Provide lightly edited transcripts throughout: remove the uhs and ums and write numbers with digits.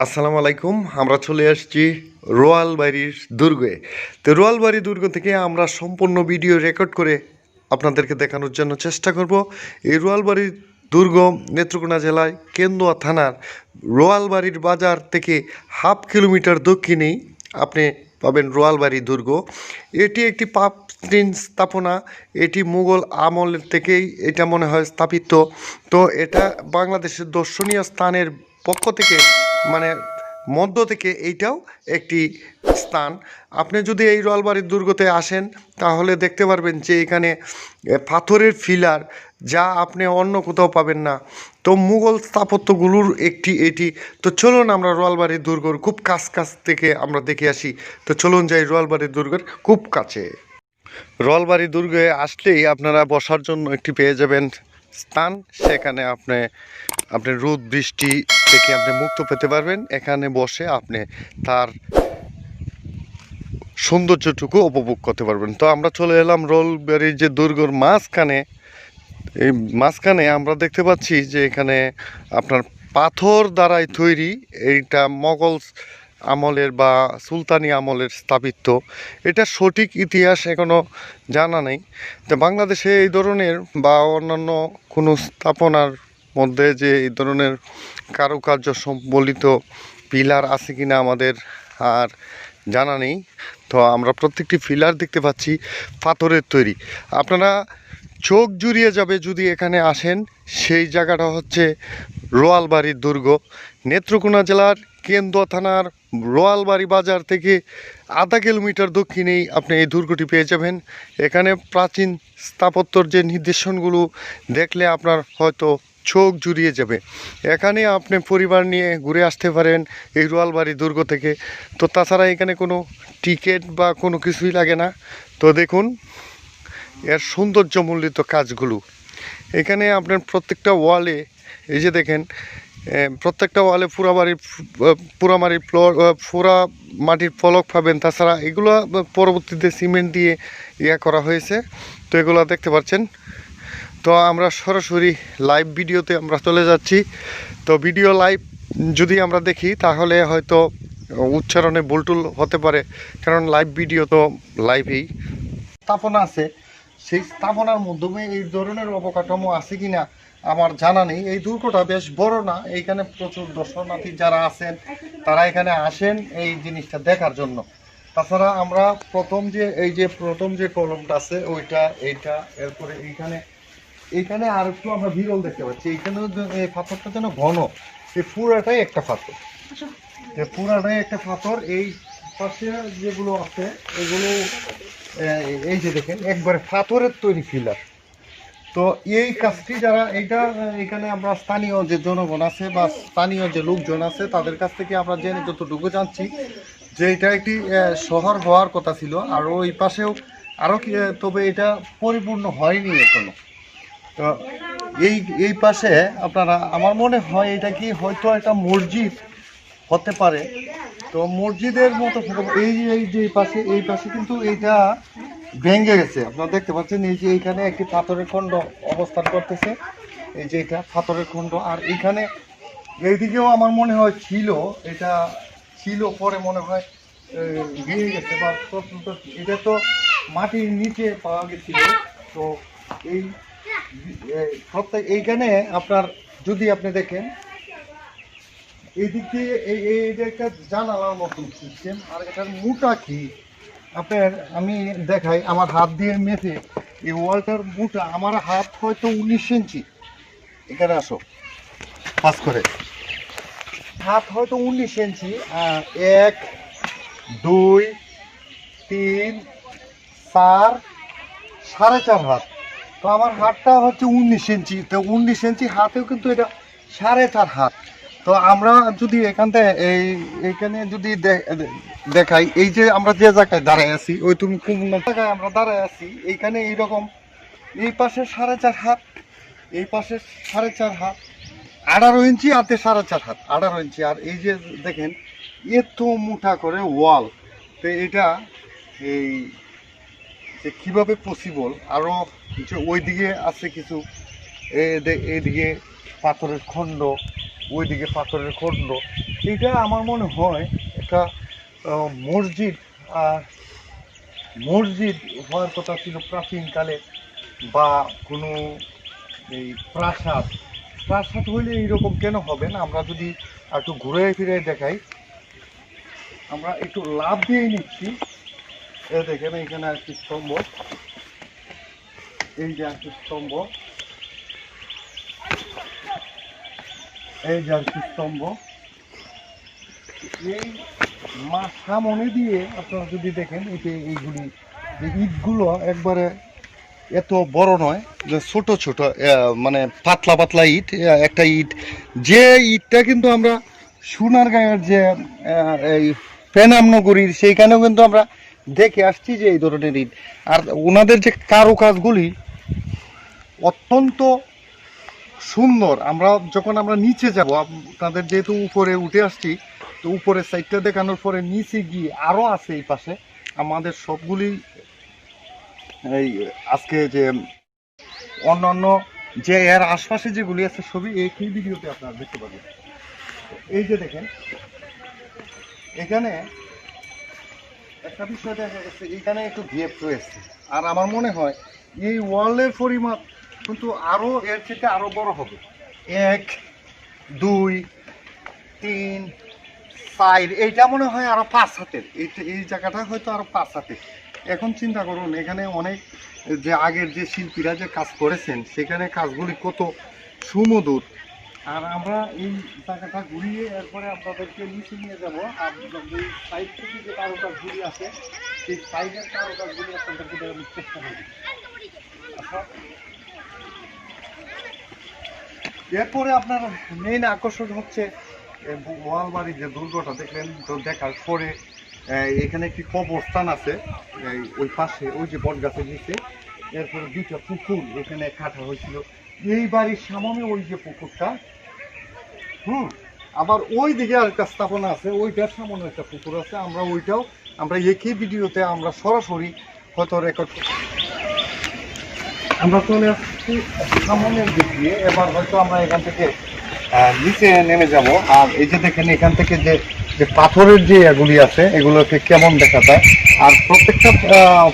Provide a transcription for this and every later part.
আসসালামু আলাইকুম। আমরা চলে আসছি রোয়ালবাড়ির দুর্গে। তো রোয়ালবাড়ি দুর্গ থেকে আমরা সম্পূর্ণ ভিডিও রেকর্ড করে আপনাদেরকে দেখানোর জন্য চেষ্টা করব। এই রোয়ালবাড়ি দুর্গ নেত্রকোনা জেলায় কেন্দুয়া থানার রোয়ালবাড়ির বাজার থেকে হাফ কিলোমিটার দক্ষিণেই আপনি পাবেন রোয়ালবাড়ি দুর্গ। এটি একটি প্রাচীন স্থাপনা। এটি মুঘল আমলের থেকেই এটা মনে হয় স্থাপিত। তো এটা বাংলাদেশের দর্শনীয় স্থানের পক্ষ থেকে মানে মধ্য থেকে এইটাও একটি স্থান। আপনি যদি এই রোয়ালবাড়ির দুর্গতে আসেন তাহলে দেখতে পারবেন যে এখানে পাথরের ফিলার, যা আপনি অন্য কোথাও পাবেন না। তো মুঘল স্থাপত্যগুলোর একটি এটি। তো চলুন আমরা রোয়ালবাড়ির দুর্গর খুব কাছ থেকে আমরা দেখে আসি। তো চলুন যাই রোয়ালবাড়ির দুর্গের খুব কাছে। রোয়ালবাড়ি দুর্গে আসলেই আপনারা বসার জন্য একটি পেয়ে যাবেন স্থান। সেখানে আপনি রোদ বৃষ্টি থেকে আপনি মুক্ত পেতে পারবেন। এখানে বসে আপনি তার সৌন্দর্যটুকু উপভোগ করতে পারবেন। তো আমরা চলে এলাম রোয়ালবাড়ির যে দুর্গর মাঝখানে। এই মাঝখানে আমরা দেখতে পাচ্ছি যে এখানে আপনার পাথর দ্বারাই তৈরি। এইটা মোগল আমলের বা সুলতানি আমলের স্থাপিত। এটা সঠিক ইতিহাস এখনও জানা নেই। তো বাংলাদেশে এই ধরনের বা অন্যান্য কোনো স্থাপনার মধ্যে যে এই ধরনের কারুকার্য সম্বলিত পিলার আছে কিনা আমাদের আর জানা নেই। তো আমরা প্রত্যেকটি পিলার দেখতে পাচ্ছি পাথরের তৈরি। আপনারা চোখ জুড়িয়ে যাবে যদি এখানে আসেন। সেই জায়গাটা হচ্ছে রোয়ালবাড়ির দুর্গ। নেত্রকোনা জেলার কেন্দুয়া থানার রোয়ালবাড়ি বাজার থেকে আধা কিলোমিটার দক্ষিণেই আপনি এই দুর্গটি পেয়ে যাবেন। এখানে প্রাচীন স্থাপত্যর যে নিদর্শনগুলো দেখলে আপনার হয়তো চোখ জুড়িয়ে যাবে। এখানে আপনি পরিবার নিয়ে ঘুরে আসতে পারেন এই রোয়ালবাড়ি দুর্গ থেকে। তো তাছাড়া এখানে কোনো টিকিট বা কোনো কিছুই লাগে না। তো দেখুন এর সৌন্দর্যমণ্ডিত কাজগুলো। এখানে আপনার প্রত্যেকটা ওয়ালে, এই যে দেখেন, প্রত্যেকটা ওয়ালে পুরা মাটির ফলক পাবেন। তাছাড়া এগুলো পরবর্তীতে সিমেন্ট দিয়ে করা হয়েছে। তো এগুলো দেখতে পাচ্ছেন। তো আমরা সরাসরি লাইভ ভিডিওতে আমরা চলে যাচ্ছি। তো ভিডিও লাইভ যদি আমরা দেখি তাহলে হয়তো উচ্চারণে ভুলটুল হতে পারে, কারণ লাইভ ভিডিও তো লাইভেই স্থাপনা আছে। সেই স্থাপনার মাধ্যমে এই ধরনের অবকাঠামো আছে কিনা আমার জানা নেই। এই দুর্গটা বেশ বড় না, এইখানে প্রচুর দর্শনার্থী যারা আছেন তারা এখানে আসেন এই জিনিসটা দেখার জন্য। তাছাড়া আমরা প্রথম যে কলমটা আছে ওইটা, এইটা, এরপরে এইখানে আর একটু আমরা বিরল দেখতে পাচ্ছি। এইখানে এই পাথরটা যেন ঘন, এই পুরাটাই একটা পাথর, এই পাশে যেগুলো আছে এগুলো এই যে দেখেন একবারে পাথরের তৈরি ফিলার। তো এই কাজটি যারা এখানে আমরা স্থানীয় যে জনগণ আছে বা স্থানীয় যে লোকজন আছে তাদের কাছ থেকে আমরা জেনে যতটুকু জানছি যে এটা একটি শহর হওয়ার কথা ছিল। আর ওই পাশেও আরও কি, তবে এটা পরিপূর্ণ হয়নি এখনো। তো এই পাশে আপনারা, আমার মনে হয় এটা কি হয়তো একটা মসজিদ হতে পারে। তো মসজিদের মতো এই পাশে কিন্তু এইটা ভেঙে গেছে। আপনারা দেখতে পাচ্ছেন এই যে এইখানে একটি পাথরের খণ্ড অবস্থান করতেছে। এই যে এটা পাথরের খণ্ড। আর এইখানে এইদিকেও আমার মনে হয় এটা ছিল, পরে মনে হয় ভেঙে গেছে বা এটা তো মাটির নিচে পাওয়া গেছিল। তো এই এইখানে আপনার যদি আপনি দেখেন এই দিক দিয়ে এইটা একটা জানালার মতন সিস্টেম। আর এটার মোটা কি আপনার আমি দেখাই, আমার হাত দিয়ে মেপে এই ওয়ালটার মোটা, আমার হাত হয়তো 19 ইঞ্চি। এখানে আসো পাস করে, হাত হয়তো 19 ইঞ্চি। 1 2 3 4 4.5 হাত। তো আমার হাতটা হচ্ছে 19 ইঞ্চি। তো 19 ইঞ্চি হাতেও কিন্তু এটা 4.5 হাত। তো আমরা যদি এইখানে যদি দেখাই, এই যে আমরা যে জায়গায় দাঁড়ায় আছি, ওই তুমি কোন জায়গায় আমরা দাঁড়ায় আছি, এইখানে এইরকম এই পাশে 4.5 হাত, এই পাশে 4.5 হাত, 18 ইঞ্চি হাতে 4.5 হাত, 18 ইঞ্চি। আর এই যে দেখেন এত মোটা করে ওয়াল। তো এটা এই যে কীভাবে পসিবল। আরও যে ওইদিকে আছে কিছু, এইদিকে পাথরের খণ্ড, ওইদিকে পাথরের খণ্ড। এটা আমার মনে হয় একটা মসজিদ, আর মসজিদ হওয়ার কথা ছিল প্রাচীনকালে, বা কোনো এই প্রাসাদ। প্রাসাদ হইলে এইরকম কেন হবে না? আমরা যদি একটু ঘুরে ফিরে দেখাই, আমরা একটু লাভ দিয়ে নিচ্ছি। দেখেন এখানে একটি স্তম্ভ, এই যে একটি স্তম্ভ, এই যে একটি স্তম্ভ। এই সামনে দিয়ে আপনারা যদি দেখেন, এই যে এইগুলি যে ইটগুলো একবারে এত বড় নয়, যে ছোট ছোট মানে পাতলা পাতলা ইট। একটা ইট, যে ইটটা কিন্তু আমরা সোনারগাঁয়ের যে এই পেনাম নগরীর সেইখানেও কিন্তু আমরা দেখে আসছি যে এই ধরনের ইট। আর ওনাদের যে কারুকাজগুলি অত্যন্ত সুন্দর। যখন আমরা নিচে যাব, আপনাদের যেহেতু উপরে উঠে আসছি, তো উপরের সাইডটা দেখানোর পরে নিচে গিয়ে আরও আছে এই পাশে আমাদের সবগুলি এই আজকে যে অন্যান্য যে এর আশপাশে যেগুলি আছে সবই এই ভিডিওতে আপনারা দেখতে পাবেন। এই যে দেখেন এখানে একটা বিষয় দেখা গেছে, এখানে একটু গ্যাপ রয়েছে। আর আমার মনে হয় এই ওয়ালের পরিমাপ কিন্তু আরও এর থেকে আরও বড় হবে। 1 2 3 4, এইটা মনে হয় আরো 5 হাতের। এই জায়গাটা হয়তো আরো 5 হাতের। এখন চিন্তা করুন, এখানে অনেক যে আগের যে শিল্পীরা যে কাজ করেছেন, সেখানে কাজগুলি কত সুমধুর। আর আমরা এই জায়গাটা ঘুরিয়ে এরপরে আপনাদেরকে নিচে নিয়ে যাব। আর এই সাইড থেকে যে কারুকাজগুলি আছে, সেই সাইডের কারুকাজগুলি আপনাদেরকে দেওয়ার চেষ্টা করব। এরপরে আপনার মেইন আকর্ষণ হচ্ছে বোয়ালবাড়ির যে দুর্গটা দেখলেন, তো দেখার পরে এখানে একটি কবরস্থান আছে ওই পাশে, ওই যে বট গাছের নিচে। এরপরে 2টা পুকুর এখানে কাটা হয়েছিল। এই বাড়ির সামনে ওই যে পুকুরটা, আবার ওই দিকে আরেকটা স্থাপনা আছে, ওইটার সামনে একটা পুকুর আছে। ওইটাও আমরা একই ভিডিওতে আমরা সরাসরি হয়তো রেকর্ড করছি। আমরা চলে আসছি সামনের দিক দিয়ে। এবার হয়তো আমরা এখান থেকে নিচে নেমে যাব। আর এই যে দেখেন এখান থেকে যে পাথরের যে এগুলি আছে, এগুলোকে কেমন দেখা যায়। আর প্রত্যেকটা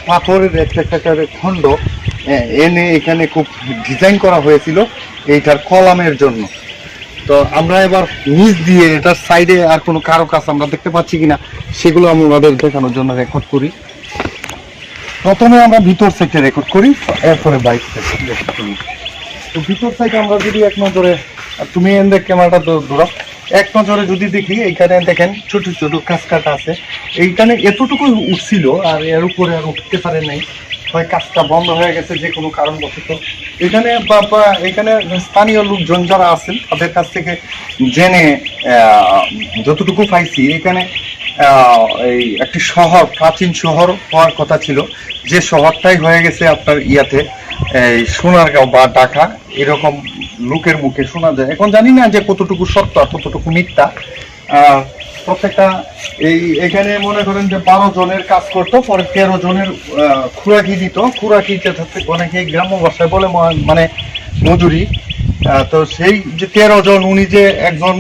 পাথরের একটা খণ্ড এনে এখানে খুব ডিজাইন করা হয়েছিল এইটার কলামের জন্য। তো আমরা এবার নিচ দিয়ে এটার সাইডে আর কোনো কারুকাজ আমরা দেখতে পাচ্ছি কিনা, সেগুলো আমাদের দেখানোর জন্য রেকর্ড করি। প্রথমে আমরা ভিতর সাইডে রেকর্ড করি, এরপরে বাইক সাইড রেকর্ড করি। তো ভিতর সাইডে আমরা যদি এক নজরে, তুমি এনে ক্যামেরাটা ধরো, এক নজরে যদি দেখি, এইখানে দেখেন ছোট ছোট কাজ কাটা আছে। এইখানে এতটুকু উঠছিল, আর এর উপরে আর উঠতে পারে নাই, হয় কাজটা বন্ধ হয়ে গেছে যে কোনো কারণবশত। এখানে এখানে স্থানীয় লোকজন যারা আছেন তাদের কাছ থেকে জেনে যতটুকু পাইছি, এখানে এই একটি শহর, প্রাচীন শহর হওয়ার কথা ছিল, যে শহরটাই হয়ে গেছে আপনার ইয়াতে এই সোনারগাঁও বা ঢাকা, এরকম লোকের মুখে শোনা যায়। এখন জানি না যে কতটুকু সত্য আর কতটুকু মিথ্যা। প্রত্যেকটা এখানে মনে করেন যে 12 জনের কাজ করতো, পরে 13 জনের খুরাকি দিত। খুরাকি অনেকে গ্রাম্য ভাষায় বলে মানে মজুরি। তো সেই যে 13 জন, উনি যে একজন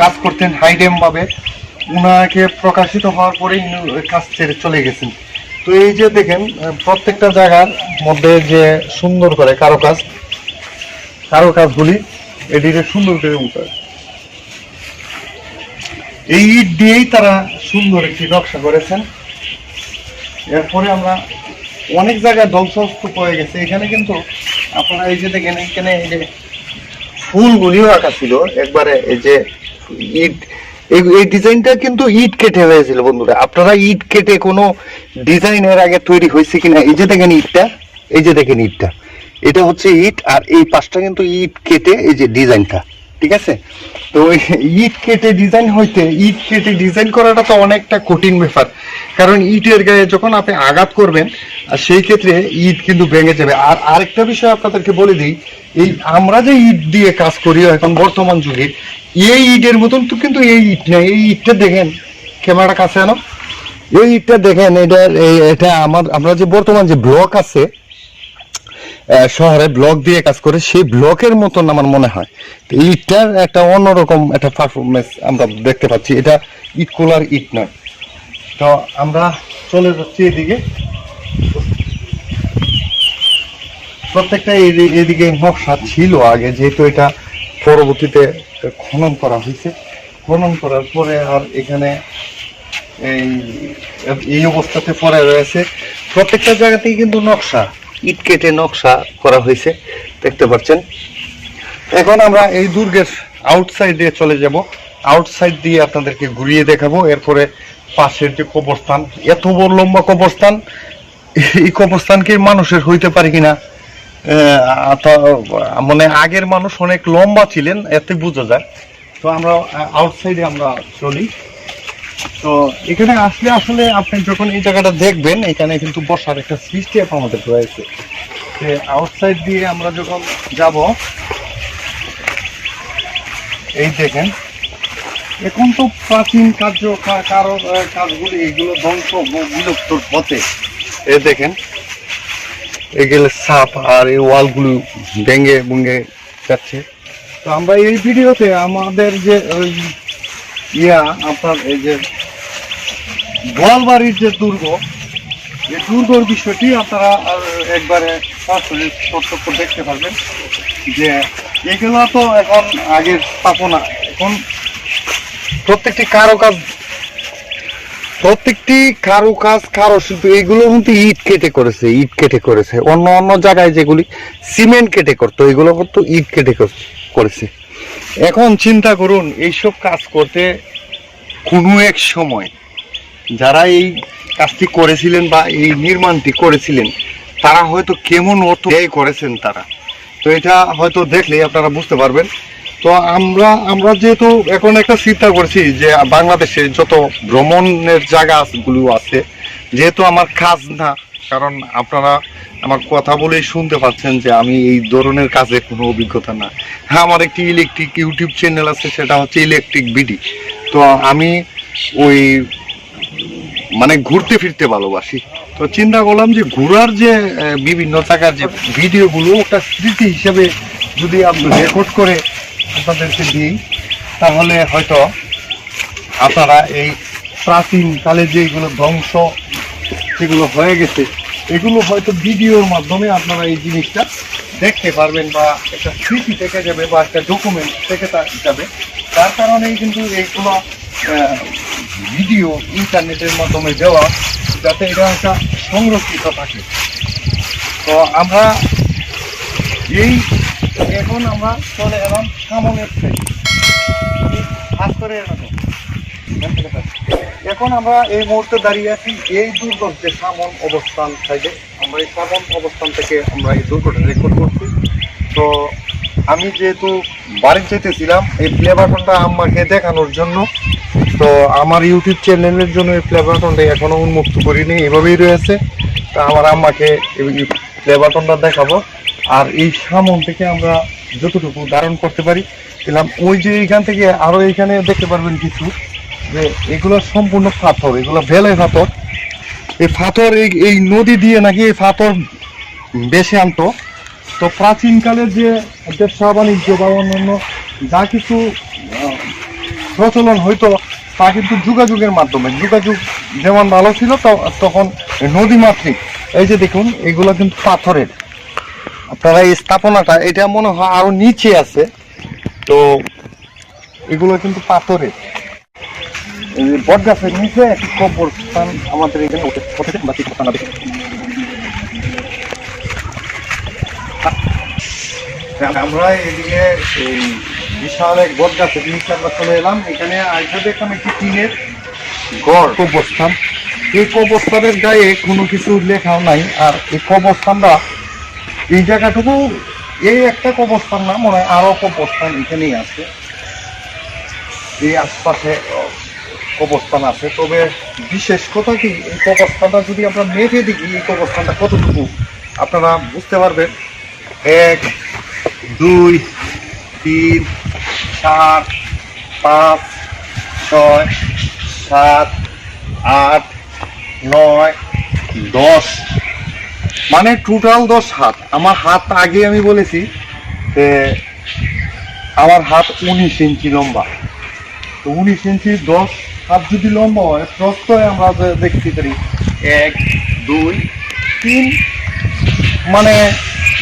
কাজ করতেন হাইডেম ভাবে, উনাকে প্রকাশিত হওয়ার পরে কাজ ছেড়ে চলে গেছেন। তো এই যে দেখেন প্রত্যেকটা জায়গার মধ্যে যে সুন্দর করে কারুকাজগুলি এটিকে সুন্দর করে উঠায়। এই ইট দিয়েই তারা সুন্দর একটি নকশা করেছেন। এরপরে আমরা অনেক জায়গায় ধ্বংসস্তূপ হয়ে গেছে। এখানে কিন্তু আপনারা এই যে দেখেন, এখানে এই যে ফুলগুলিও আঁকা ছিল একবারে, এই যে ইট, এই ডিজাইনটা কিন্তু ইট কেটে হয়েছিল বন্ধুরা। আপনারা ইট কেটে কোনো ডিজাইনের আগে তৈরি হয়েছে কিনা, এই যে দেখেন ইটটা, এই যে দেখেন ইটটা, এটা হচ্ছে ইট, আর এই পাশটা কিন্তু ইট কেটে এই যে ডিজাইনটা, ঠিক আছে? তো ইট কেটে ডিজাইন করাটা তো অনেকটা কঠিন ব্যাপার, কারণ ইটের গায়ে যখন আপনি আঘাত করবেন, আর সেই ক্ষেত্রে ইট কিন্তু ভেঙে যাবে। আর আরেকটা বিষয় আপনাদেরকে বলে দিই, এই আমরা যে ইট দিয়ে কাজ করি এখন বর্তমান যুগে, এই ইটের মতন তো কিন্তু এই ইট না। এই ইটটা দেখেন, ক্যামেরাটা কাছে আনো, এই ইটটা দেখেন, এটা আমরা যে বর্তমান যে ব্লক আছে, শহরে ব্লক দিয়ে কাজ করে, সেই ব্লকের মতন আমার মনে হয়। তো ইটটার একটা অন্যরকম একটা পারফরমেন্স আমরা দেখতে পাচ্ছি। এটা ইট কুলার ইট নয়। তো আমরা চলে যাচ্ছি এদিকে। প্রত্যেকটা এদিকে নকশা ছিল আগে, যেহেতু এটা পরবর্তীতে খনন করা হয়েছে। খনন করার পরে আর এখানে এই অবস্থাতে পরে রয়েছে। প্রত্যেকটা জায়গাতেই কিন্তু নকশা, ইট কেটে নকশা করা হয়েছে, দেখতে পাচ্ছেন। এখন আমরা এই দুর্গের আউটসাইড দিয়ে চলে যাব। আউটসাইড দিয়ে আপনাদেরকে ঘুরিয়ে দেখাবো। এরপরে পাশের যে কবরস্থান, এত বড় লম্বা কবরস্থান, এই কবরস্থান কি মানুষের হইতে পারে কিনা, মানে আগের মানুষ অনেক লম্বা ছিলেন, এতে বোঝা যায়। তো আমরা আউটসাইডে আমরা চলি। তো এখানে আসলে আসলে আপনি যখন এই জায়গাটা দেখবেন, এখানে কিন্তু বসার একটা সিস্টেম আমাদের রয়েছে। আউটসাইড দিয়ে আমরা যখন যাব, এই দেখেন এখন তো প্রাচীন কাজগুলি এগুলো ধ্বংস বিলুপ্তর পথে। এই দেখেন এগুলো সাপ আর এই ওয়ালগুলো ভেঙে ভেঙে যাচ্ছে। তো আমরা এই ভিডিওতে আমাদের যে আপনার এই যে বোয়ালবাড়ির যে দুর্গ, এই দুর্গর বিষয়টি আপনারা একবারে সরাসরি প্রত্যক্ষ দেখতে পারবেন। যে এগুলো তো এখন আগের স্থাপনা, এখন প্রত্যেকটি কারুশিল্প এগুলো কিন্তু ইট কেটে করেছে। অন্য অন্য জায়গায় যেগুলি সিমেন্ট কেটে করতো, এগুলো কিন্তু ইট কেটে করেছে। এখন চিন্তা করুন, এইসব কাজ করতে কোনো এক সময় যারা এই কাজটি করেছিলেন বা এই নির্মাণটি করেছিলেন, তারা হয়তো কেমন অর্থ ব্যয় করেছেন তারা। তো এটা হয়তো দেখলেই আপনারা বুঝতে পারবেন। তো আমরা যেহেতু এখন একটা চিন্তা করছি যে বাংলাদেশে যত ভ্রমণের জায়গাগুলো আছে, যেহেতু আমার কাজ না, কারণ আপনারা আমার কথা বলেই শুনতে পাচ্ছেন যে আমি এই ধরনের কাজে কোনো অভিজ্ঞতা না। হ্যাঁ, আমার একটি ইলেকট্রিক ইউটিউব চ্যানেল আছে, সেটা হচ্ছে ইলেকট্রিক বিডি। তো আমি ওই মানে ঘুরতে ফিরতে ভালোবাসি। তো চিন্তা করলাম যে ঘোরার যে বিভিন্ন জায়গার যে ভিডিওগুলো, একটা স্মৃতি হিসেবে যদি আপনি রেকর্ড করে আপনাদেরকে দিই, তাহলে হয়তো আপনারা এই প্রাচীনকালে যেগুলো ধ্বংস সেগুলো হয়ে গেছে, এগুলো হয়তো ভিডিওর মাধ্যমে আপনারা এই জিনিসটা দেখতে পারবেন, বা একটা স্মৃতি থেকে যাবে, বা একটা ডকুমেন্ট থেকে যাবে। তার কারণেই কিন্তু এইগুলো ভিডিও ইন্টারনেটের মাধ্যমে দেওয়া, যাতে এটা একটা সংরক্ষিত থাকে। তো আমরা এখন আমরা চলে এলাম সামনের সাইড। এখন আমরা এই মুহূর্তে দাঁড়িয়ে আছি এই দুর্গর যে সামন অবস্থান সাইডে। আমরা এই সামন অবস্থান থেকে আমরা এই দুর্গটা রেকর্ড করছি। তো আমি যেহেতু বাড়ি যেতেছিলাম, এই প্লে বাটনটা আম্মাকে দেখানোর জন্য, তো আমার ইউটিউব চ্যানেলের জন্য এই প্লে বাটনটা এখনো উন্মুক্ত করিনি, এভাবেই রয়েছে। তা আমার আম্মাকে এই প্লে বাটনটা দেখাবো। আর এই সামন থেকে আমরা যতটুকু ধারণ করতে পারি দিলাম। ওই যে এইখান থেকে আরো এখানে দেখতে পারবেন কিছু, যে এগুলো সম্পূর্ণ পাথর, এগুলো বেলে পাথর। এই পাথর এই নদী দিয়ে নাকি এই পাথর বেশি আনতো। তো প্রাচীনকালের যে ব্যবসা বাণিজ্য বা অন্যান্য যা কিছু প্রচলন হইতো, তা কিন্তু যোগাযোগের মাধ্যমে, যোগাযোগ যেমন ভালো ছিল তখন নদী মাতৃক। এই যে দেখুন, এগুলো কিন্তু পাথরের। আপনারা এই স্থাপনাটা, এটা মনে হয় আরো নিচে আছে। তো এগুলো কিন্তু পাথরের। বট গাছের নিচে একটি কবরস্থান আমাদের এখানে আমরা এদিকে বিশাল এক বট গাছের নিচে আমরা চলে এলাম। এখানে আইসা দেখলাম একটি টিনের গড় কবরস্থান। এই কবরস্থানের গায়ে কোনো কিছু লেখাও নাই। আর এই কবরস্থানটা, এই জায়গাটুকু, এই একটা কবরস্থান না, মনে হয় আরো কবরস্থান এখানেই আছে, এই আশপাশে কবরস্থান আছে। তবে বিশেষ কথা কি, এই কবরস্থানটা যদি আমরা মেপে দেখি, এই কবরস্থানটা কতটুকু আপনারা বুঝতে পারবেন। 1 2 3 4 5 6 7 8 9 10 মানে টোটাল 10 হাত। আমার হাত আগে আমি বলেছি যে আমার হাত 19 ইঞ্চি লম্বা। তো 19 ইঞ্চি 10 হাত যদি লম্বা হয় প্রস্থয় আমরা দেখতে পারি 1 2 3, মানে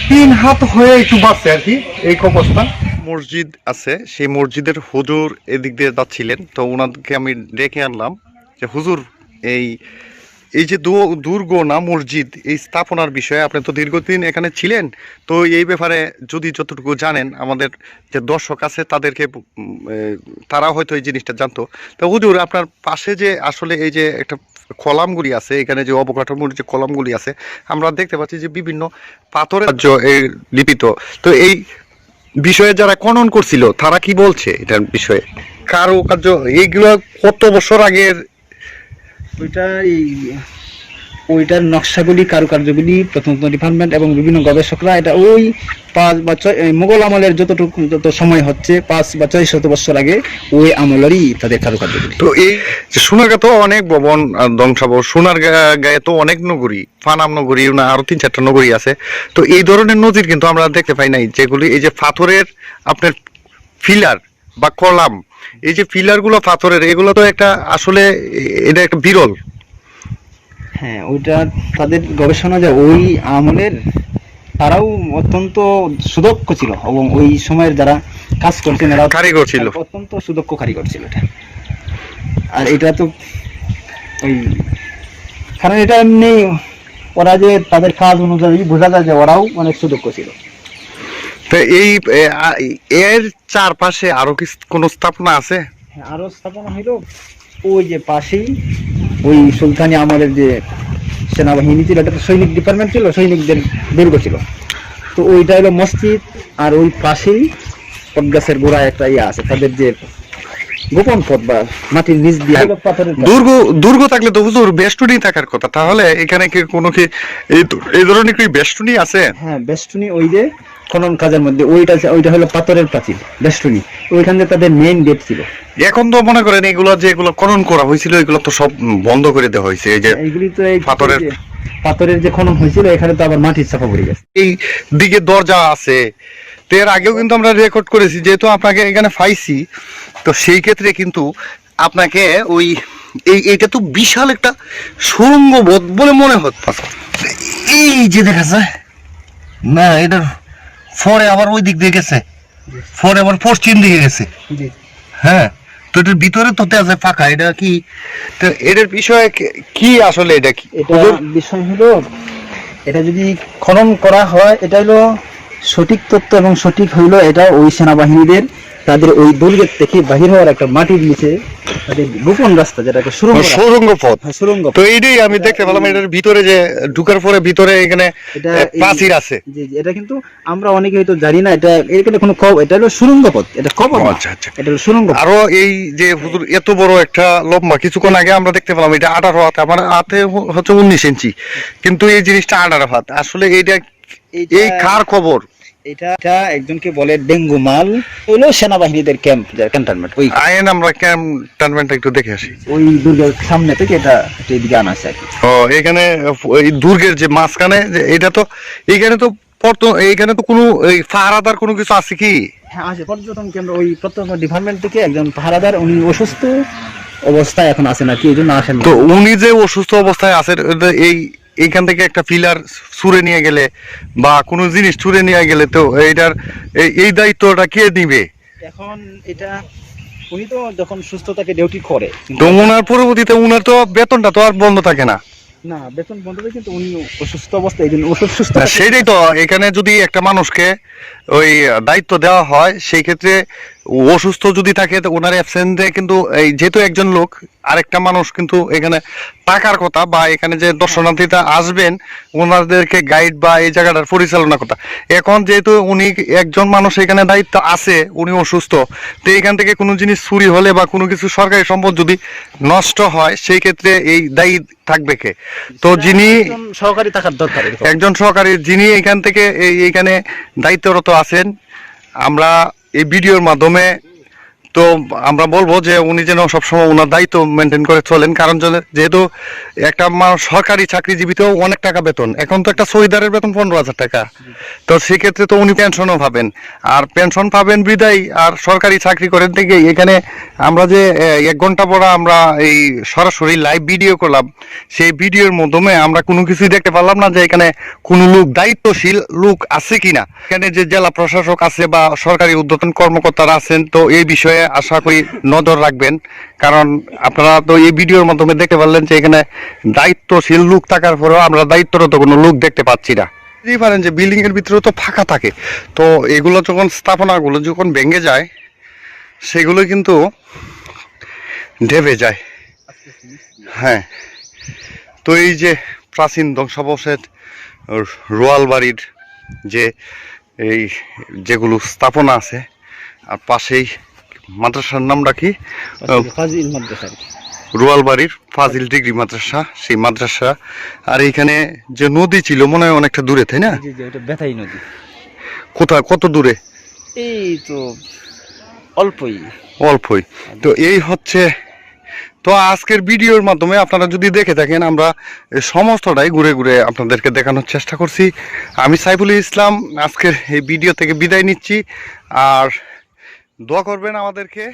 3 হাত হয়ে একটু বাড়ছে আর কি এই কবরস্থান। মসজিদ আছে, সেই মসজিদের হুজুর এদিক দিয়ে যাচ্ছিলেন, তো ওনাদেরকে আমি ডেকে আনলাম যে হুজুর এই যে দুর্গ না মসজিদ, এই স্থাপনার বিষয়ে আপনি তো দীর্ঘদিন এখানে ছিলেন, তো এই ব্যাপারে যদি যতটুকু জানেন আমাদের যে দর্শক আছে তাদেরকে তারা হয়তো এই জিনিসটা জানতো। তো হুজুর আপনার পাশে যে আসলে এই যে একটা কলামগুলি আছে, এখানে যে অবকাঠামোর যে কলামগুলি আছে আমরা দেখতে পাচ্ছি যে বিভিন্ন পাথরের লিপিত, তো এই বিষয়ে যারা খনন করছিল তারা কি বলছে এটার বিষয়ে? কারুকার্য এইগুলো কত বছর আগের? ওইটার নকশাগুলি, কারুকার্যগুলি প্রত্নতত্ত্ব ডিপার্টমেন্ট এবং বিভিন্ন গবেষকরা এটা ওই 5 বা 6 মুঘল আমলের যত সময় হচ্ছে 5 বা 6 শত বছর আগে ওই আমলেরই তাদের কারুকার্যগুলি। তো এই যে সোনারগাঁ তো অনেক ভবন ধ্বংসাবশেষ, সোনারগাঁয়ে তো অনেক নগরী, ফানাম নগরী না আরো 3-4টা নগরী আছে, তো এই ধরনের নজির কিন্তু আমরা দেখতে পাই নাই, যেগুলি এই যে পাথরের আপনার ফিলার বা কলাম, এই যে ফিলারগুলো পাথরের, এগুলো তো একটা আসলে এটা একটা বিরল। হ্যাঁ, ওইটা তাদের গবেষণা যে ওই আমলের তারাও অত্যন্ত সুদক্ষ ছিল এবং ওই সময়ের যারা কাজ করছেন এরা কারিগর ছিল, অত্যন্ত সুদক্ষ কারিগর ছিল এটা। আর এটা তো ওই কারণ এটা এমনি ওরা যে তাদের কাজ অনুযায়ী বোঝা যায় যে ওরাও অনেক সুদক্ষ ছিল। তো এই এর চারপাশে আরো কি কোনো স্থাপনা আছে? হ্যাঁ, আরো স্থাপনা হইলো ওই যে পাশেই ওই সুলতানি আমলের যে সেনাবাহিনী ছিল, এটা তো সৈনিক ডিপার্টমেন্ট ছিল, সৈনিকদের দুর্গ ছিল, তো ওইটা হলো মসজিদ। আর ওই পাশেই পটগাছের গোড়ায় একটা ইয়ে আছে তাদের যে গোপন পথ বা মাটির নিচ দিয়ে পাথরের দুর্গ থাকলে তো হুজুর বেষ্টনী থাকার কথা, তাহলে এখানে কি কোনো কি এই ধরনের কি বেষ্টনী আছে? হ্যাঁ, বেষ্টনী ওই যে খনন কাজের মধ্যে ওইটা হলো পাথরের প্রাচীর বেষ্টনী, ওইখান থেকে তাদের মেইন গেট ছিল। এখন তো মনে করেন এগুলো যেগুলো খনন করা হয়েছিল এগুলো তো সব বন্ধ করে দেওয়া হয়েছে, এই যে এইগুলি তো এই পাথরের যে খনন হয়েছিল এখানে তো আবার মাটির চাপা পড়ে গেছে। এই দিকে দরজা আছে, তো এর আগেও কিন্তু আমরা রেকর্ড করেছি, যেহেতু আপনাকে এখানে পাইছি, তো সেই ক্ষেত্রে কিন্তু আপনাকে ওই এইটা তো বিশাল একটা সুড়ঙ্গ বোধ বলে মনে হচ্ছে। এই যে দেখা যায় না, এটার পরে আবার ওই দিক দিয়ে গেছে, পরে আবার পশ্চিম দিকে গেছে। হ্যাঁ, তো এটার ভিতরে তো আছে ফাঁকা, এটা কি? তো এটার বিষয়ে কি আসলে এটা কি? এটা বিষয় হলো এটা যদি খনন করা হয় এটা হলো সঠিক তথ্য এবং সঠিক হইলো এটা ওই সেনাবাহিনীদের তাদের ওই দুর্গের থেকে বাহির হওয়ার একটা মাটির নিচে তাদের গোপন রাস্তা, যেটাকে সুড়ঙ্গ পথ। সুড়ঙ্গ, তো এইটাই আমি দেখতে পেলাম, এটার ভিতরে যে ঢুকার পরে ভিতরে এখানে প্রাচীর আছে। জি জি, এটা কিন্তু আমরা অনেকে হয়তো জানি না, এটা এখানে কোনো এটা হলো সুড়ঙ্গ পথ, এটা কবর। আচ্ছা আচ্ছা, এটা হলো সুড়ঙ্গ। আরো এই যে হুজুর এত বড় একটা লম্বা, কিছুক্ষণ আগে আমরা দেখতে পেলাম এটা 18 হাত, আমার হাতে হচ্ছে 19 ইঞ্চি, কিন্তু এই জিনিসটা 18 হাত। আসলে এইটা এই কার খবর? এটা একজনকে বলে ডেঙ্গু মাল, হলো সেনাবাহিনীদের ক্যাম্প, ক্যান্টনমেন্ট। ওই আইন আমরা ক্যান্টনমেন্টটা একটু দেখে আসি। ওই দুর্গের সামনে থেকে এটা এদিকে আনা আছে আর কি। ও, এখানে এই দুর্গের যে মাঝখানে এটা তো এইখানে তো এইখানে তো কোনো এই পাহারাদার কোনো কিছু আছে কি? হ্যাঁ আছে, পর্যটন কেন্দ্র ওই প্রত্যন্ত ডিপার্টমেন্ট থেকে একজন পাহারাদার, উনি অসুস্থ অবস্থায় এখন আছেন আর কি, এই জন্য আসেন। তো উনি যে অসুস্থ অবস্থায় আছেন, এইখান থেকে একটা পিলার ছুঁড়ে নিয়ে গেলে বা কোনো জিনিস ছুঁড়ে নিয়ে গেলে তো এইটার এই দায়িত্বটা কে নিবে? এখন এটা উনি তো যখন সুস্থ থাকে ডিউটি করে, তো ওনার পরবর্তীতে ওনার তো বেতনটা তো আর বন্ধ থাকে না। না, বেতন বন্ধ থাকে, কিন্তু উনি অসুস্থ অবস্থায়, এই জন্য সুস্থ। সেটাই তো, এখানে যদি একটা মানুষকে ওই দায়িত্ব দেওয়া হয় সেই ক্ষেত্রে অসুস্থ যদি থাকে তো ওনার অ্যাবসেন্টে কিন্তু এই যেহেতু একজন লোক আরেকটা মানুষ কিন্তু এখানে থাকার কথা, বা এখানে যে দর্শনার্থীরা আসবেন ওনাদেরকে গাইড বা এই জায়গাটার পরিচালনা কথা। এখন যেহেতু উনি একজন মানুষ এখানে দায়িত্ব আছে, উনি অসুস্থ, তো এখান থেকে কোনো জিনিস চুরি হলে বা কোনো কিছু সরকারি সম্পদ যদি নষ্ট হয় সেই ক্ষেত্রে এই দায়ী থাকবে কে? তো যিনি সহকারী থাকার দরকার, একজন সহকারী যিনি এখান থেকে এইখানে দায়িত্বরত আছেন, আমরা এই ভিডিওর মাধ্যমে তো আমরা বলবো যে উনি যেন সবসময় ওনার দায়িত্ব মেনটেন করে চলেন, কারণ যেহেতু একটা মানুষ সরকারি চাকরিজীবীতেও অনেক টাকা বেতন, এখন তো একটা শহীদারের বেতন 15,000 টাকা, তো সেক্ষেত্রে তো উনি পেনশনও পাবেন, আর পেনশন পাবেন বিদায় আর সরকারি চাকরি করেন থেকে এখানে আমরা যে 1 ঘন্টা পর আমরা এই সরাসরি লাইভ ভিডিও করলাম, সেই ভিডিওর মাধ্যমে আমরা কোনো কিছুই দেখতে পারলাম না যে এখানে কোনো লোক দায়িত্বশীল লোক আছে কিনা, এখানে যে জেলা প্রশাসক আছে বা সরকারি ঊর্ধ্বতন কর্মকর্তারা আছেন, তো এই বিষয়ে আশা করি নজর রাখবেন, কারণ আপনারা তো এই ভিডিওর মাধ্যমে দেখতে পারলেন যে এখানে দায়িত্বশীল লোক থাকার পরেও আমরা দায়িত্বরত কোনো লোক দেখতে পাচ্ছি না। বুঝতেই পারেন যে বিল্ডিং এর ভিতরে তো ফাঁকা থাকে, তো এগুলো যখন স্থাপনাগুলো যখন ভেঙে যায় সেগুলো কিন্তু ঢেবে যায়। হ্যাঁ, তো এই যে প্রাচীন ধ্বংসাবশেষ রোয়াল বাড়ির যে এই যেগুলো স্থাপনা আছে, আর পাশেই মাদ্রাসার নামটা কি, ফাজিল মাদ্রাসা, রোয়াল বাড়ির ফাজিল ডিগ্রি মাদ্রাসা, সেই মাদ্রাসা। আর এইখানে যে নদী ছিল মনে হয় অনেকটা দূরে, তাই না? ওটা বেতাই নদী। কোথায়, কত দূরে? এই তো অল্পই। অল্পই। তো এই হচ্ছে, তো আজকের ভিডিওর মাধ্যমে আপনারা যদি দেখে থাকেন, আমরা এই সমস্তটাই ঘুরে ঘুরে আপনাদেরকে দেখানোর চেষ্টা করছি। আমি সাইফুল ইসলাম আজকের এই ভিডিও থেকে বিদায় নিচ্ছি, আর দোয়া করবেন আমাদেরকে।